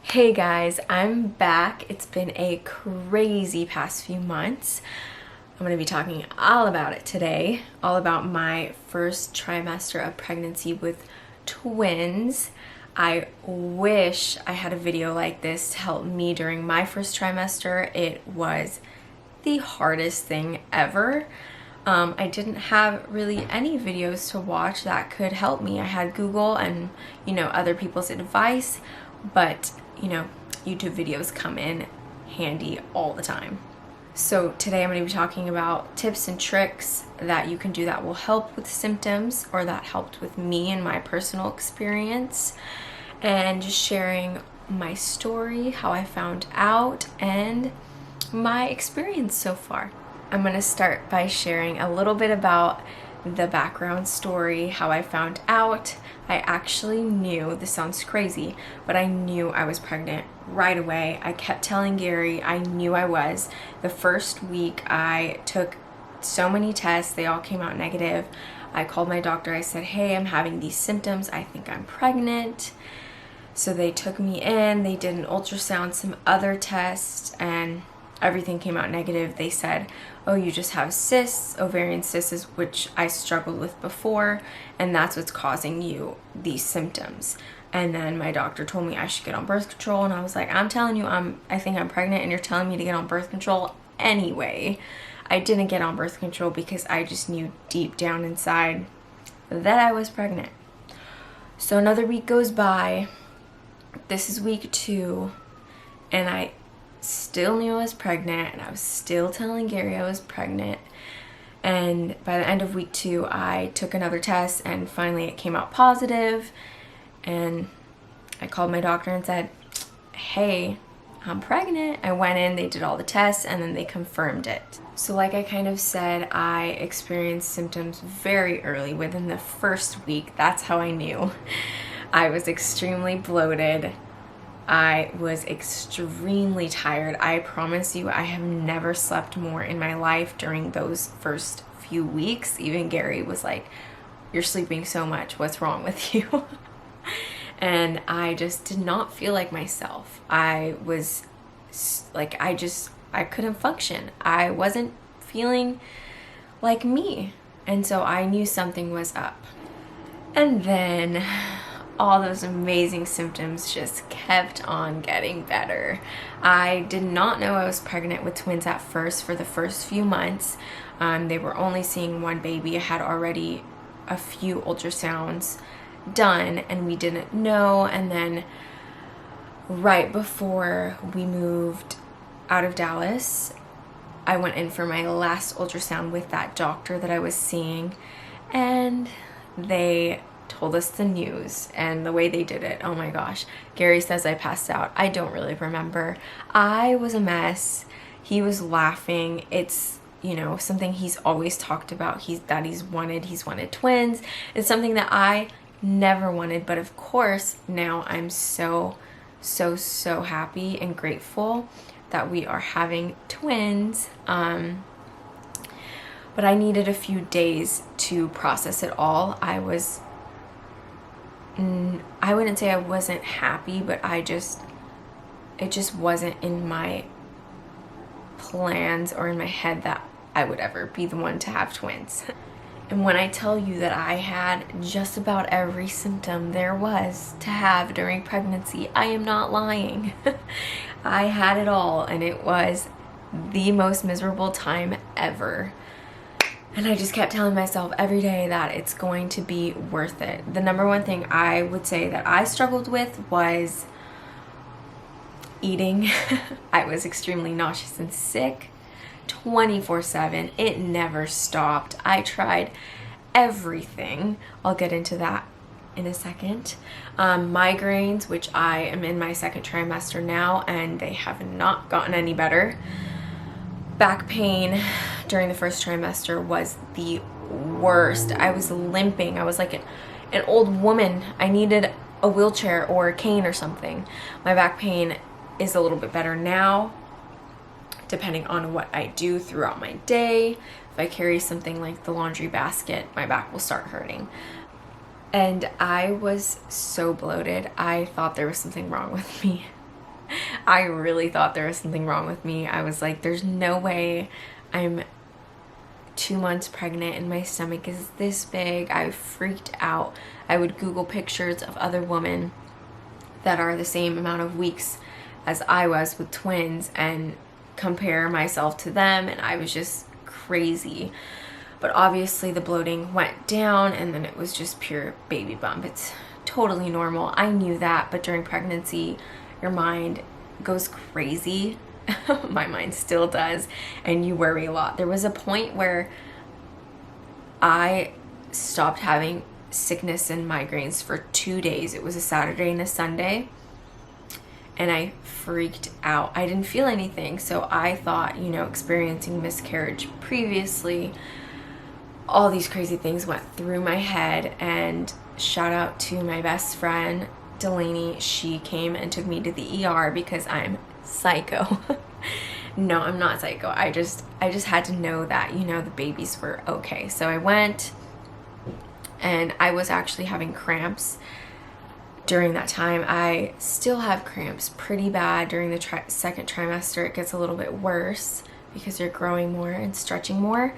Hey guys, I'm back. It's been a crazy past few months. I'm going to be talking all about it today, all about my first trimester of pregnancy with twins. I wish I had a video like this to help me during my first trimester. It was the hardest thing ever. I didn't have really any videos to watch that could help me. I had Google and, other people's advice, but, YouTube videos come in handy all the time. So today I'm going to be talking about tips and tricks that you can do that will help with symptoms, or that helped with me and my personal experience, and just sharing my story, how I found out, and my experience so far. I'm going to start by sharing a little bit about the background story, how I found out. I actually knew, this sounds crazy, but I knew I was pregnant right away. I kept telling Gary I knew I was. The first week I took so many tests, they all came out negative. I called my doctor, I said, hey, I'm having these symptoms, I think I'm pregnant. So they took me in, they did an ultrasound, some other tests, and everything came out negative. They said, oh, you just have cysts, ovarian cysts, which I struggled with before, and that's what's causing you these symptoms. And then my doctor told me I should get on birth control, and I was like, I'm telling you, I think I'm pregnant, and you're telling me to get on birth control anyway. I didn't get on birth control because I just knew deep down inside that I was pregnant. So another week goes by. This is week 2, and I still knew I was pregnant, and I was still telling Gary I was pregnant. And by the end of week 2, I took another test, and finally it came out positive. And I called my doctor and said, hey, I'm pregnant. I went in, they did all the tests, and then they confirmed it. So like I kind of said, I experienced symptoms very early, within the first week. That's how I knew. I was extremely bloated. I was extremely tired. I promise you, I have never slept more in my life during those first few weeks. Even Gary was like, you're sleeping so much, what's wrong with you? And I just did not feel like myself. I was like, I couldn't function. I wasn't feeling like me. And so I knew something was up. And then all those amazing symptoms just kept on getting better. I did not know I was pregnant with twins at first for the first few months. They were only seeing one baby. I had already a few ultrasounds done, and we didn't know. And then right before we moved out of Dallas, I went in for my last ultrasound with that doctor that I was seeing, and they told us the news. And the way they did it, oh my gosh. Gary says I passed out. I don't really remember. I was a mess. He was laughing. It's, something he's always talked about. He's wanted twins. It's something that I never wanted, but of course now I'm so happy and grateful that we are having twins. But I needed a few days to process it all. I wouldn't say I wasn't happy, but it just wasn't in my plans or in my head that I would ever be the one to have twins. And when I tell you that I had just about every symptom there was to have during pregnancy, I am not lying. I had it all, and it was the most miserable time ever. And I just kept telling myself every day that it's going to be worth it. The number one thing I would say that I struggled with was eating. I was extremely nauseous and sick 24/7. It never stopped. I tried everything. I'll get into that in a second. Migraines, which I am in my second trimester now, and they have not gotten any better. Back pain during the first trimester was the worst. I was limping. I was like an old woman. I needed a wheelchair or a cane or something. My back pain is a little bit better now, depending on what I do throughout my day. if I carry something like the laundry basket, my back will start hurting. And I was so bloated. I thought there was something wrong with me. I really thought there was something wrong with me. I was like, there's no way I'm 2 months pregnant and my stomach is this big. I freaked out. I would Google pictures of other women that are the same amount of weeks as I was with twins and compare myself to them, and I was just crazy. But obviously the bloating went down, and then it was just pure baby bump. It's totally normal. I knew that, but during pregnancy, your mind goes crazy. My mind still does, and you worry a lot. There was a point where I stopped having sickness and migraines for 2 days. It was a Saturday and a Sunday, and I freaked out. I didn't feel anything, so I thought, experiencing miscarriage previously, all these crazy things went through my head. And shout out to my best friend Delaney. She came and took me to the ER because I'm psycho. No, I'm not psycho. I just had to know that, the babies were okay. So I went, and I was actually having cramps during that time. I still have cramps pretty bad during the second trimester. It gets a little bit worse because you're growing more and stretching more.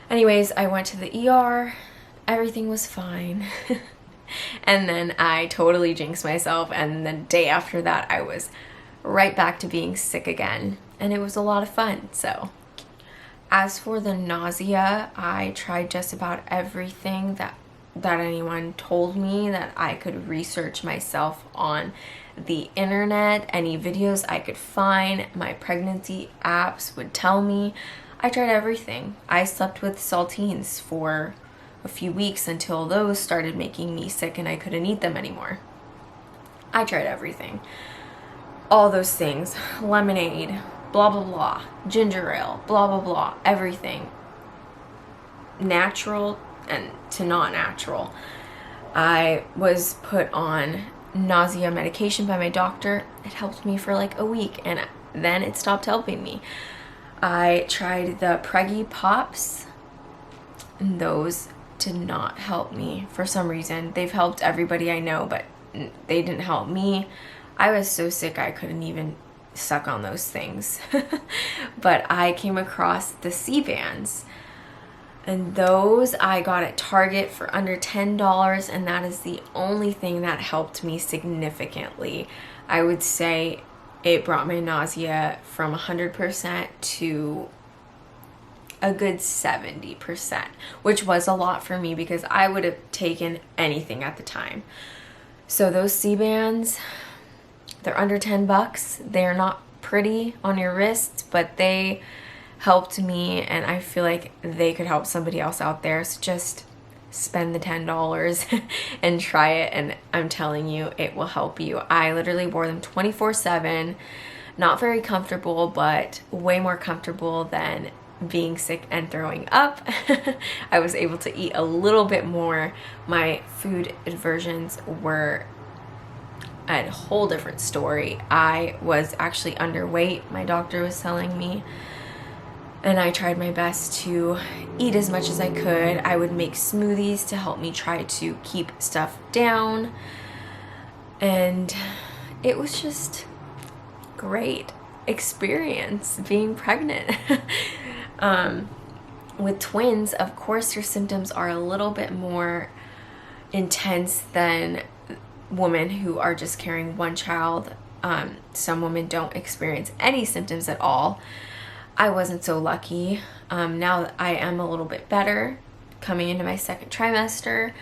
Anyways, I went to the ER. Everything was fine. And then I totally jinxed myself, and the day after that I was right back to being sick again, and it was a lot of fun. So as for the nausea, I tried just about everything that anyone told me that I could research myself on the internet. Any videos I could find, my pregnancy apps would tell me. I tried everything. I slept with saltines for a few weeks until those started making me sick and I couldn't eat them anymore. I tried everything. All those things. Lemonade, blah blah blah, ginger ale, blah blah blah, everything. Natural and to not natural. I was put on nausea medication by my doctor. It helped me for like a week, and then it stopped helping me. I tried the Preggy Pops, and those did not help me for some reason. They've helped everybody I know, but they didn't help me. I was so sick I couldn't even suck on those things. But I came across the C-bands, and those I got at Target for under $10, and that is the only thing that helped me significantly. I would say it brought my nausea from 100% to a good 70%, which was a lot for me because I would have taken anything at the time. So those C-bands, they're under $10. They're not pretty on your wrists, but they helped me, and I feel like they could help somebody else out there. So just spend the $10 and try it, and I'm telling you, it will help you. I literally wore them 24/7. Not very comfortable, but way more comfortable than being sick and throwing up. I was able to eat a little bit more. My food aversions were a whole different story. I was actually underweight, my doctor was telling me, and I tried my best to eat as much as I could. I would make smoothies to help me try to keep stuff down, and it was just great experience being pregnant. With twins, of course, your symptoms are a little bit more intense than women who are just carrying one child. Some women don't experience any symptoms at all. I wasn't so lucky. Now that I am a little bit better coming into my second trimester,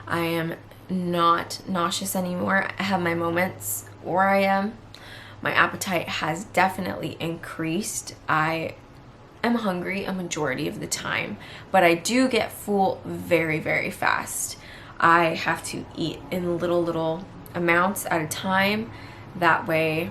I am not nauseous anymore. I have my moments where I am. My appetite has definitely increased. I am hungry a majority of the time, but I do get full very, very fast. I have to eat in little amounts at a time. That way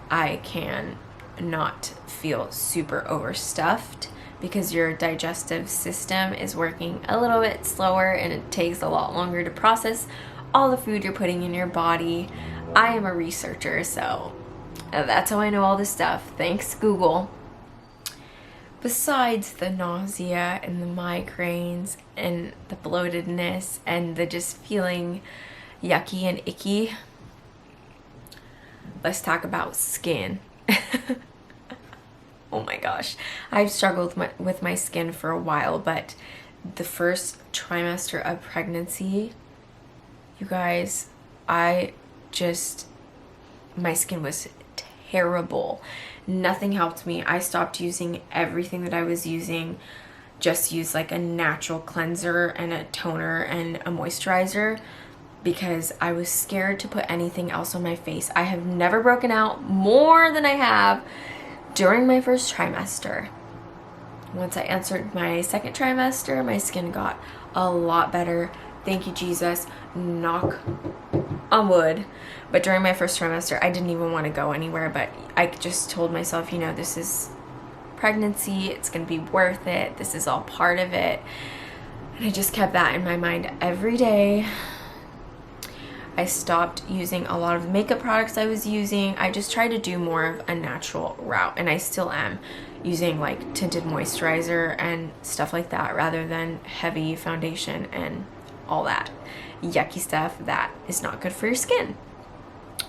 I can not feel super overstuffed, because your digestive system is working a little bit slower and it takes a lot longer to process all the food you're putting in your body. I am a researcher, so that's how I know all this stuff. Thanks, Google. besides the nausea and the migraines and the bloatedness and the just feeling yucky and icky, let's talk about skin. Oh my gosh, I've struggled with my skin for a while, but the first trimester of pregnancy, you guys, my skin was terrible. Nothing helped me. I stopped using everything that I was using, just used like a natural cleanser and a toner and a moisturizer because I was scared to put anything else on my face. I have never broken out more than I have during my first trimester. Once I entered my second trimester, my skin got a lot better. Thank you, Jesus. Knock on wood. But during my first trimester, I didn't even want to go anywhere, but I just told myself, you know, this is pregnancy. It's going to be worth it. This is all part of it. And I just kept that in my mind every day. I stopped using a lot of the makeup products I was using. I just tried to do more of a natural route, and I still am using like tinted moisturizer and stuff like that rather than heavy foundation and all that yucky stuff that is not good for your skin.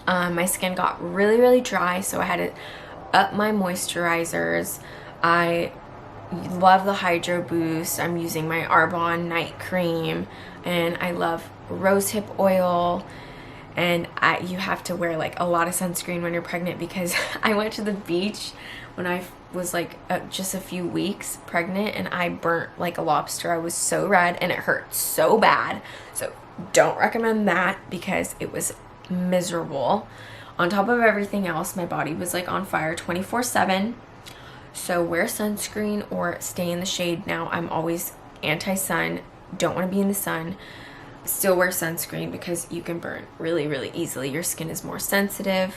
My skin got really, really dry, so I had to up my moisturizers. I love the Hydro Boost. I'm using my Arbonne night cream, and I love rosehip oil. And you have to wear like a lot of sunscreen when you're pregnant, because I went to the beach when I was like just a few weeks pregnant, and I burnt like a lobster. I was so red and it hurt so bad. So don't recommend that because it was miserable. On top of everything else, my body was like on fire 24/7. So wear sunscreen or stay in the shade. Now I'm always anti-sun, don't want to be in the sun. Still wear sunscreen because you can burn really, really easily. Your skin is more sensitive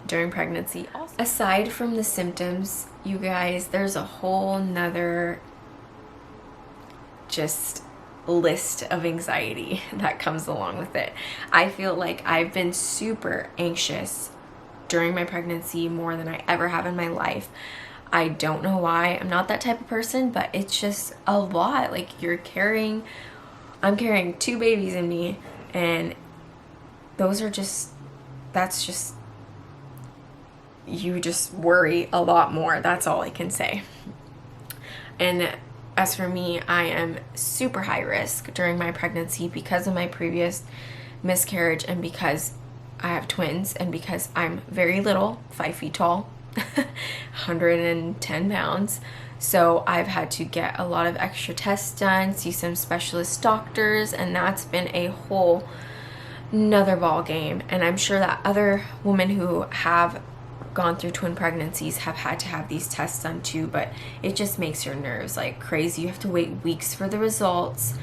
during pregnancy. Also, aside from the symptoms, you guys, there's a whole nother just list of anxiety that comes along with it. I feel like I've been super anxious during my pregnancy, more than I ever have in my life. I don't know why. I'm not that type of person, but it's just a lot. Like I'm carrying 2 babies in me, and you just worry a lot more. That's all I can say. And as for me, I am super high risk during my pregnancy because of my previous miscarriage, and because I have twins, and because I'm very little, 5 feet tall, 110 pounds. So I've had to get a lot of extra tests done, see some specialist doctors, and that's been a whole another ball game. And I'm sure that other women who have gone through twin pregnancies have had to have these tests done too, but it just makes your nerves like crazy. You have to wait weeks for the results.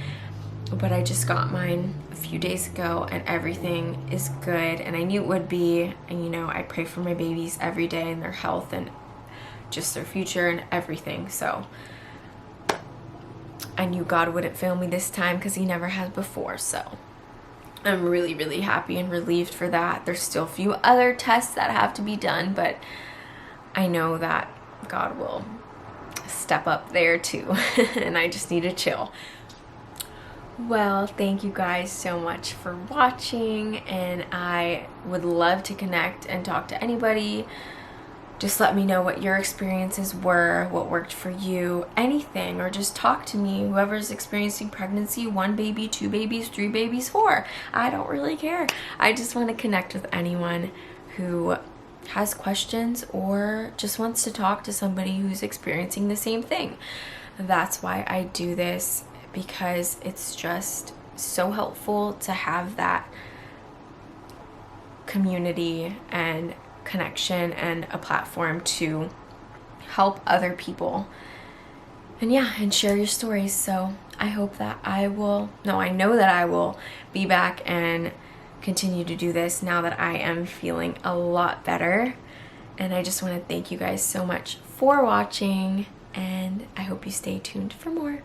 But I just got mine a few days ago, and everything is good, and I knew it would be. And you know, I pray for my babies every day and their health and just their future and everything. So I knew God wouldn't fail me this time because he never has before. So I'm really, really happy and relieved for that. There's still a few other tests that have to be done, but I know that God will step up there too. And I just need to chill. Well, thank you guys so much for watching, and I would love to connect and talk to anybody. Just let me know what your experiences were, what worked for you, anything, or just talk to me, whoever's experiencing pregnancy, 1 baby, 2 babies, 3 babies, 4. I don't really care. I just want to connect with anyone who has questions or just wants to talk to somebody who's experiencing the same thing. That's why I do this, because it's just so helpful to have that community and connection and a platform to help other people and share your stories. So I hope that I know that I will be back and continue to do this now that I am feeling a lot better. And I just want to thank you guys so much for watching, and I hope you stay tuned for more.